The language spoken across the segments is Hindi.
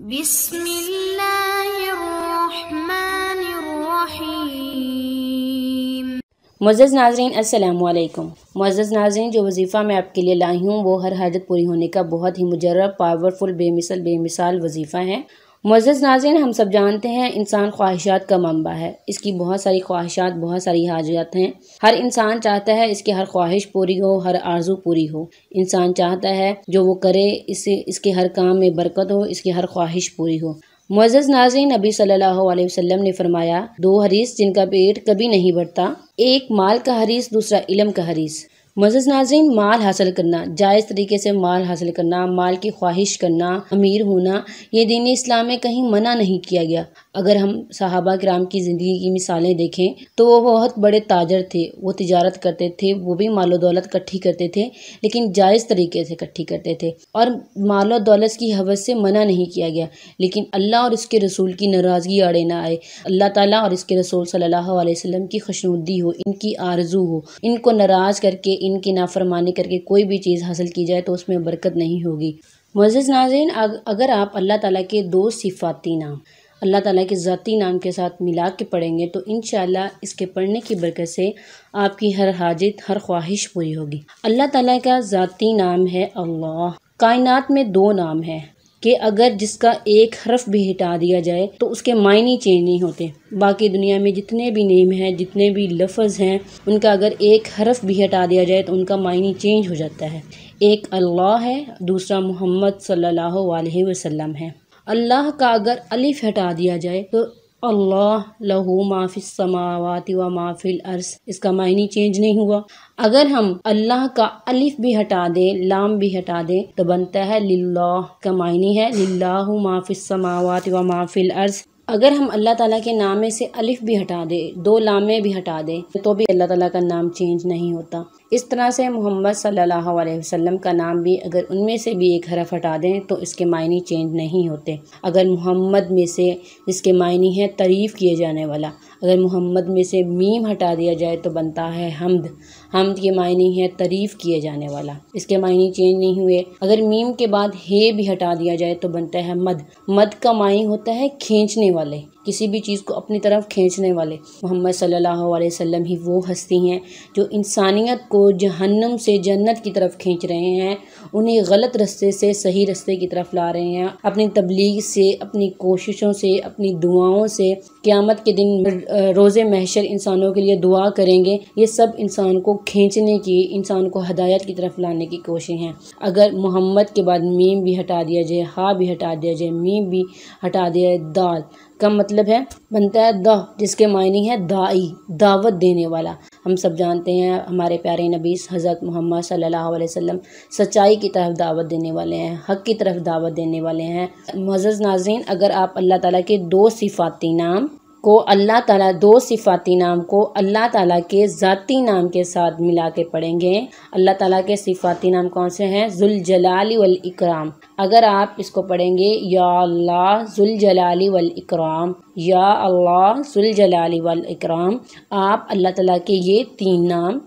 बिस्मिल्लाहिर्रहमानिर्रहीम। मुअज़्ज़ज़ नाज़रीन अस्सलामु अलैकुम। मुअज़्ज़ज़ नाज़रीन, जो वजीफ़ा मैं आपके लिए लाई हूँ वो हर हाजत पूरी होने का बहुत ही मुजर्रब, पावरफुल, बेमिसाल वजीफ़ा है। मुअज़्ज़ज़ नाज़रीन, हम सब जानते हैं इंसान ख्वाहिशात का मंबा है। इसकी बहुत सारी ख्वाहिशात, बहुत सारी हाजत हैं। हर इंसान चाहता है इसकी हर ख्वाहिश पूरी हो, हर आरज़ू पूरी हो। इंसान चाहता है जो वो करे इसके हर काम में बरकत हो, इसकी हर ख्वाहिश पूरी हो। मुअज़्ज़ज़ नाज़रीन, नबी सल्लल्लाहु अलैहि वसल्लम ने फरमाया, दो हरीस जिनका पेट कभी नहीं भरता, एक माल का हरीस, दूसरा इल्म का हरीस। मुअज़्ज़ज़ नाज़रीन, माल हासिल करना, जायज़ तरीके से माल हासिल करना, माल की ख्वाहिश करना, अमीर होना, ये दीन इस्लाम में कहीं मना नहीं किया गया। अगर हम सहाबा किराम की ज़िंदगी की मिसालें देखें तो वो बहुत बड़े ताजर थे, वो तिजारत करते थे, वो भी मालो दौलत इकट्ठी करते थे, लेकिन जायज़ तरीके से इकट्ठी करते थे और मालो दौलत की हवस से मना नहीं किया गया। लेकिन अल्लाह और इसके रसूल की नाराज़गी आड़े ना आए। अल्लाह ताला और इसके रसूल सल्लल्लाहु अलैहि वसल्लम की खुशनुदी हो, इनकी आरज़ू हो, इनको नाराज़ करके, इनकी नाफरमानी करके कोई भी चीज़ हासिल की जाए तो उसमें बरकत नहीं होगी। मुअज़्ज़ज़ नाज़रीन, अगर आप अल्लाह ताला के दो सिफ़ाती नाम अल्लाह ताला के ज़ाती नाम के साथ मिला के पढ़ेंगे तो इंशाअल्लाह इसके पढ़ने की बरकत से आपकी हर हाजत, हर ख्वाहिश पूरी होगी। अल्लाह ताला का ज़ाती नाम है अल्लाह। कायनात में दो नाम है कि अगर जिसका एक हर्फ भी हटा दिया जाए तो उसके मायने चेंज नहीं होते। बाकी दुनिया में जितने भी नेम हैं, जितने भी लफ्ज़ हैं, उनका अगर एक हर्फ भी हटा दिया जाए तो उनका मायने चेंज हो जाता है। एक अल्लाह है, दूसरा मोहम्मद सल्लल्लाहु अलैहि वसल्लम है। अल्लाह का अगर अलिफ हटा दिया जाए तो अल्लाह लहू माफिस समावाति व माफिल अर्स, इसका मायने चेंज नहीं हुआ। अगर हम अल्लाह का अलिफ भी हटा दें, लाम भी हटा दें तो बनता है लिल्लाह, का मायने है लिल्लाहु माफिस समावाति व माफिल अर्स। अगर हम अल्लाह ताला के नाम में से अलिफ भी हटा दें, दो लामे भी हटा दें तो भी अल्लाह ताला का नाम चेंज नहीं होता। इस तरह से मोहम्मद सल्लल्लाहु अलैहि वसल्लम का नाम भी अगर उनमें से भी एक हरफ हटा दें तो इसके मायने चेंज नहीं होते। अगर मोहम्मद में से इसके मायने हैं तारीफ़ किए जाने वाला, अगर मोहम्मद में से मीम हटा दिया जाए तो बनता है हम्द। हम्द के मायने हैं तारीफ़ किए जाने वाला, इसके मायने चेंज नहीं हुए। अगर मीम के बाद हे भी हटा दिया जाए तो बनता है मद। मद का मायने होता है खींचने वाले, किसी भी चीज़ को अपनी तरफ खींचने वाले। मोहम्मद सल्लल्लाहु अलैहि वसल्लम ही वो हस्ती हैं जो इंसानियत को जहन्नम से जन्नत की तरफ खींच रहे हैं, उन्हें गलत रास्ते से सही रास्ते की तरफ ला रहे हैं। अपनी तबलीग से, अपनी कोशिशों से, अपनी दुआओं से क़यामत के दिन रोज़े महशर इंसानों के लिए दुआ करेंगे। ये सब इंसान को खींचने की, इंसान को हदायत की तरफ लाने की कोशिश है। अगर मोहम्मद के बाद मीम भी हटा दिया जाए, हा भी हटा दिया जाए, मीम भी हटा दिया जाए, दाल का मतलब है बनता है दा, जिसके मायने है दाई, दावत देने वाला। हम सब जानते हैं हमारे प्यारे नबी हज़रत मोहम्मद सल्लल्लाहु अलैहि वसल्लम सच्चाई की तरफ दावत देने वाले हैं, हक़ की तरफ दावत देने वाले हैं। मुअज़्ज़ज़ नाज़रीन, अगर आप अल्लाह ताला के दो सिफ़ाती नाम को अल्लाह ताला के ज़ाती नाम के साथ मिला के पढ़ेंगे। अल्लाह ताला के सिफ़ाती नाम कौन से हैं? ज़ुल जलाली वल इकराम। अगर आप इसको पढ़ेंगे या अल्लाह ज़ुल जलाली वल इकराम, या अल्लाह ज़ुल जलाली वल इकराम, आप अल्लाह ताला के ये तीन नाम,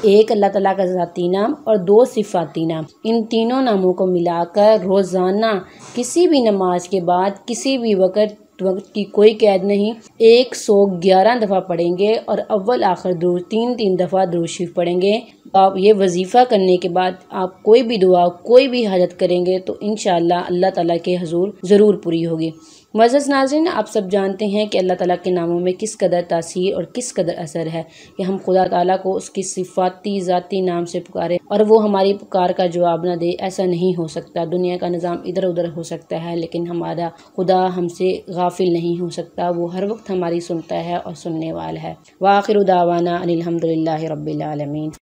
एक अल्लाह ताला का ज़ाती नाम और दो सिफ़ाती नाम, इन तीनों नामों को मिलाकर रोज़ाना किसी भी नमाज के बाद, किसी भी वक्त की कोई कैद नहीं, 111 दफ़ा पढ़ेंगे और अव्वल आखिर दुरूद 3 दफ़ा दुरूद शरीफ पढ़ेंगे। आप ये वजीफ़ा करने के बाद आप कोई भी दुआ, कोई भी हाजत करेंगे तो इंशाअल्लाह अल्लाह ताला के हुज़ूर ज़रूर पूरी होगी। मुअज़्ज़ज़ नाज़रीन, आप सब जानते हैं कि अल्लाह ताला के नामों में किस कदर तासीर और किस कदर असर है कि हम खुदा ताला को उसकी सिफ़ाती ज़ाती नाम से पुकारें और वो हमारी पुकार का जवाब न दे। ऐसा नहीं हो सकता। दुनिया का निज़ाम इधर उधर हो सकता है लेकिन हमारा खुदा हमसे गाफिल नहीं हो सकता। वो हर वक्त हमारी सुनता है और सुनने वाला है। व आखिरु दावाना अनिल हम्दुलिल्लाहि रब्बिल आलमीन।